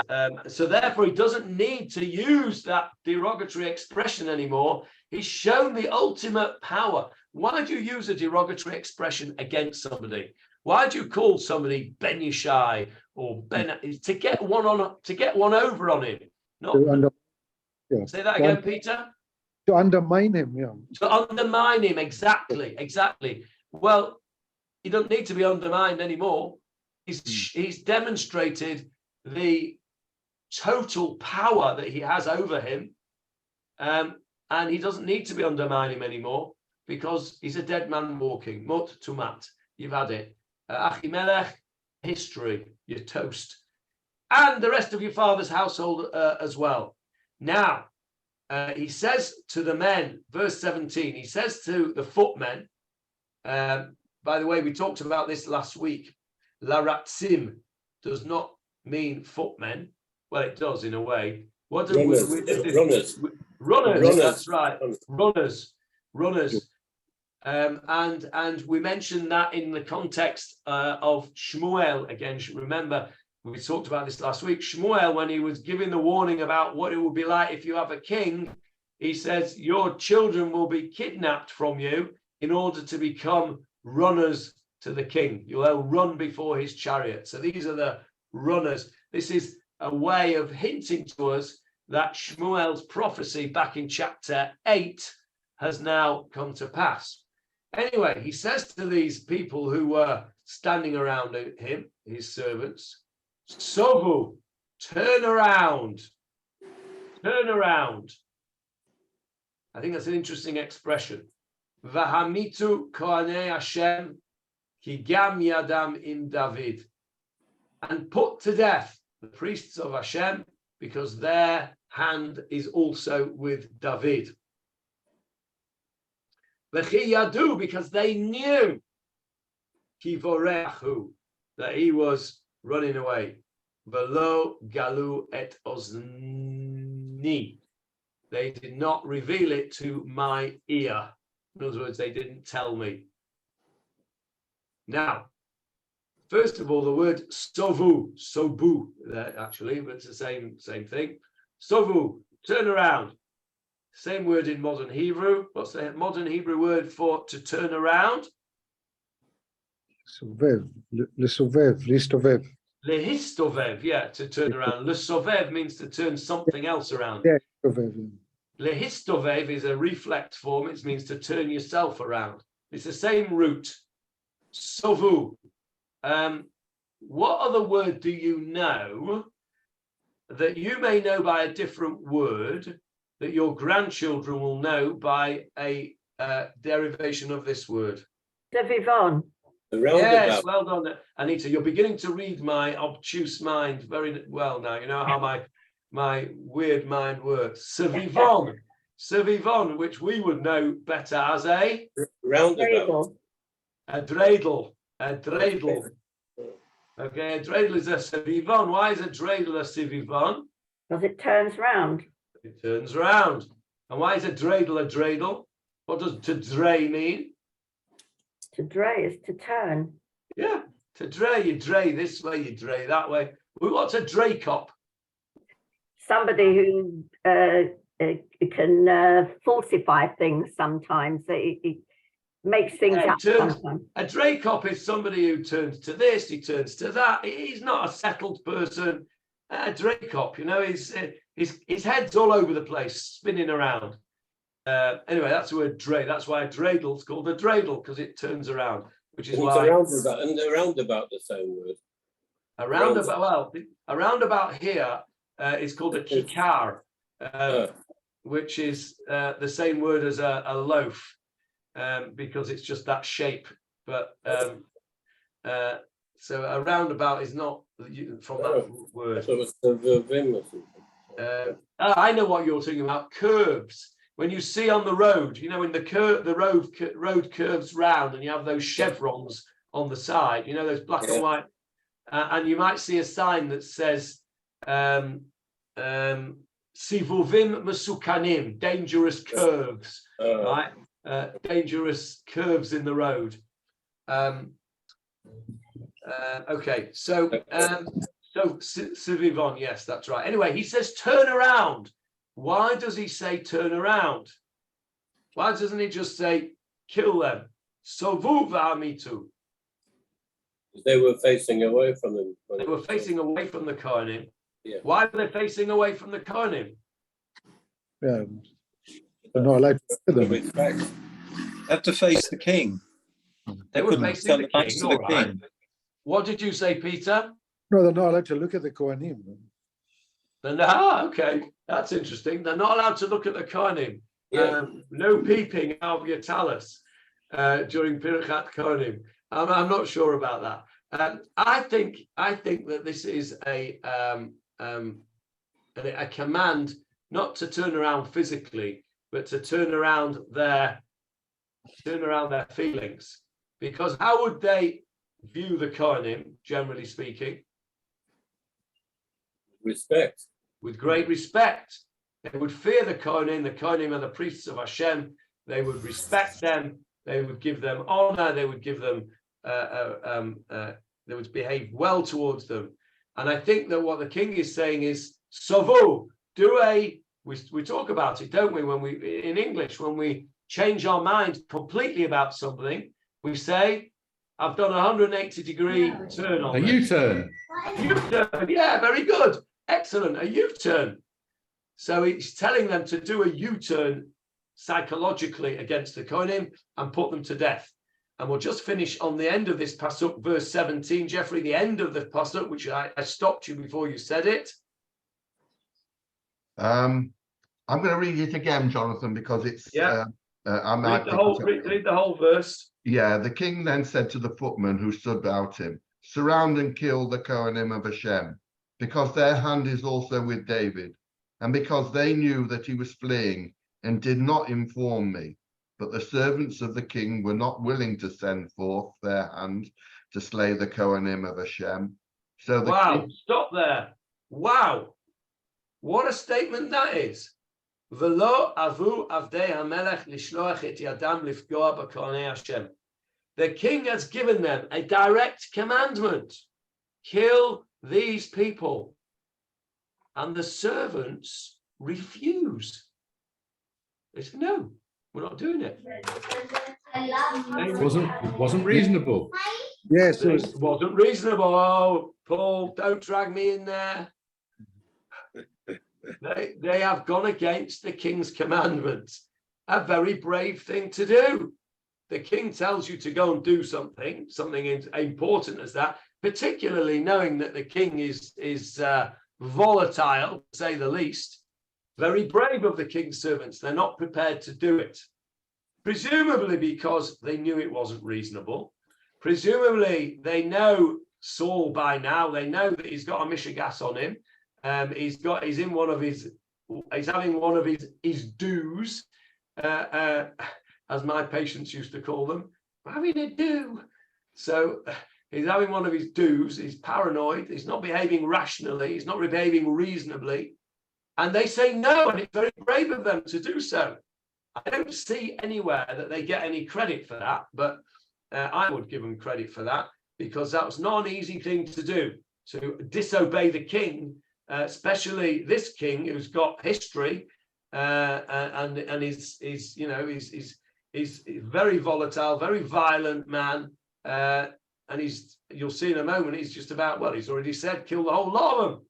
so therefore, he doesn't need to use that derogatory expression anymore. He's shown the ultimate power. Why do you use a derogatory expression against somebody? Why do you call somebody Ben Yishai or Ben to get one over on him? Say that again, Peter. To undermine him, yeah. To undermine him, exactly. Well, he doesn't need to be undermined anymore. He's demonstrated the total power that he has over him, and he doesn't need to be undermining him anymore because he's a dead man walking. Mut tumat, you've had it. Achimelech, history, you're toast, and the rest of your father's household as well. Now, he says to the men, verse 17, he says to the footmen, by the way, we talked about this last week. Laratzim does not mean footmen. Well, it does in a way. What do runners. Runners, that's right. Runners. And we mentioned that in the context of Shmuel. Again, remember, we talked about this last week. Shmuel, when he was giving the warning about what it would be like if you have a king, he says, your children will be kidnapped from you in order to become runners to the king. You'll run before his chariot. So these are the runners. This is a way of hinting to us that Shmuel's prophecy back in chapter 8 has now come to pass. Anyway, he says to these people who were standing around him, his servants, Sovu, turn around. Turn around. I think that's an interesting expression. Vahamitu kohanei Hashem ki gam yadam im David. And put to death the priests of Hashem, because their hand is also with David. V'chi yadu, because they knew ki vorechu, that he was running away. V'lo galu et ozni. They did not reveal it to my ear. In other words, they didn't tell me. Now, first of all, the word sobu, actually, but it's the same thing. Sovu, turn around. Same word in modern Hebrew. What's the modern Hebrew word for to turn around? Sovev, lesovev, listovev. Lehistovev, yeah, to turn around. Lesovev means to turn something else around. Yeah, sovev. Lehistovev is a reflex form. It means to turn yourself around. It's the same root. Sovu. What other word do you know that you may know by a different word that your grandchildren will know by a derivation of this word? Devivon. Yes, well done, Anita. You're beginning to read my obtuse mind very well now. You know how my weird mind works. Servivon. Servivon, which we would know better as a roundabout. A dreidel. A dreidel. Okay, a dreidel is a servivon. Why is a dreidel a servivon? Because it turns round. It turns round. And why is a dreidel? What does to dray mean? To dray is to turn. Yeah, to dray, you dray this way, you dray that way. What's a dray cop? Somebody who can falsify things sometimes. It makes things up sometimes. A dray cop is somebody who turns to this, he turns to that. He's not a settled person. A dray cop, you know, his head's all over the place, spinning around. Anyway, that's the word dray. That's why a dreidel is called a dreidel, because it turns around, which is why. A roundabout, the same word. A roundabout here is called a kikar, which is the same word as a loaf, because it's just that shape. But so a roundabout is not from that word. I know what you're talking about. Curves. When you see on the road, you know, when the road curves round and you have those chevrons on the side, you know, those black and white, and you might see a sign that says Sivuvim Masukanim, dangerous curves, right? Dangerous curves in the road. Okay, so Sivivon, yes, that's right. Anyway, he says turn around. Why does he say turn around? Why doesn't he just say kill them? Sovu v'amitu. They were facing away from him. They were facing away from the Kohanim. Yeah. Why were they facing away from the Kohanim? Yeah, they're not allowed to look at them. They have to face the king. They were facing the king. To the king. What did you say, Peter? No, they're not allowed to look at the Kohanim. Okay, that's interesting. They're not allowed to look at the Kohanim. Yeah. No peeping out of your talus during Pirchat Kohanim. I'm not sure about that. I think that this is a command not to turn around physically, but to turn around their feelings. Because how would they view the Kohanim, generally speaking? Respect. With great respect. They would fear the Kohanim are the priests of Hashem. They would respect them. They would give them honor. They would give them, they would behave well towards them. And I think that what the king is saying is, Sovu, we talk about it, don't we? In English, when we change our mind completely about something, we say, I've done a 180-degree turn on A U-turn. U-turn, yeah, very good. Excellent, a U-turn. So he's telling them to do a U-turn psychologically against the Kohanim and put them to death. And we'll just finish on the end of this pasuk, verse 17, Jeffrey, the end of the pasuk, which I stopped you before you said it. I'm going to read it again, Jonathan, because it's. Yeah. I might read the whole verse. Yeah, the king then said to the footmen who stood about him, surround and kill the Kohanim of Hashem, because their hand is also with David, and because they knew that he was fleeing and did not inform me. But the servants of the king were not willing to send forth their hand to slay the Kohanim of Hashem. So the king... Stop there. Wow. What a statement that is. V'lo avu avdei Achimelech lishloach et yadam lifgoa b'kohanei Hashem. The king has given them a direct commandment: kill these people, and the servants refuse. They said, "No, we're not doing it." It wasn't reasonable. Yes, It wasn't reasonable. Oh, Paul, don't drag me in there. They have gone against the king's commandments. A very brave thing to do. The king tells you to go and do something important as that, particularly knowing that the king is volatile, to say the least. Very brave of the king's servants. They're not prepared to do it. Presumably because they knew it wasn't reasonable. Presumably they know Saul by now. They know that he's got a mishigas on him. He's having one of his dues, as my patients used to call them, having a do. So he's having one of his dues. He's paranoid. He's not behaving rationally. He's not behaving reasonably. And they say no, and it's very brave of them to do so. I don't see anywhere that they get any credit for that, but I would give them credit for that, because that was not an easy thing to do, to disobey the king. Especially this king who's got history and he's very volatile, very violent man, and you'll see in a moment he's just about, well, he's already said kill the whole lot of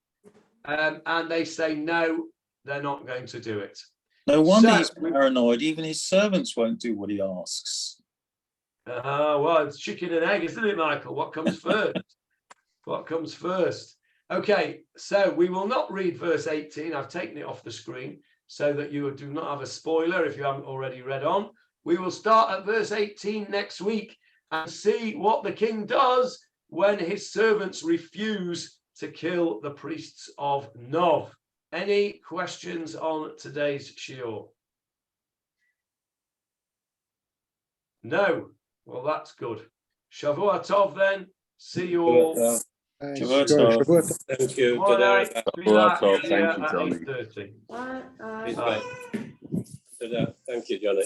them, and they say no, they're not going to do it. No wonder he's paranoid. Even his servants won't do what he asks. Well, it's chicken and egg, isn't it, Michael? What comes first? What comes first? Okay, so we will not read verse 18. I've taken it off the screen so that you do not have a spoiler if you haven't already read on. We will start at verse 18 next week and see what the king does when his servants refuse to kill the priests of Nov. Any questions on today's shiur? No? Well, that's good. Shavua Tov then. See you all. Thank you. Thank you. All right. Thank you, Johnny. Bye. Thank you, Johnny.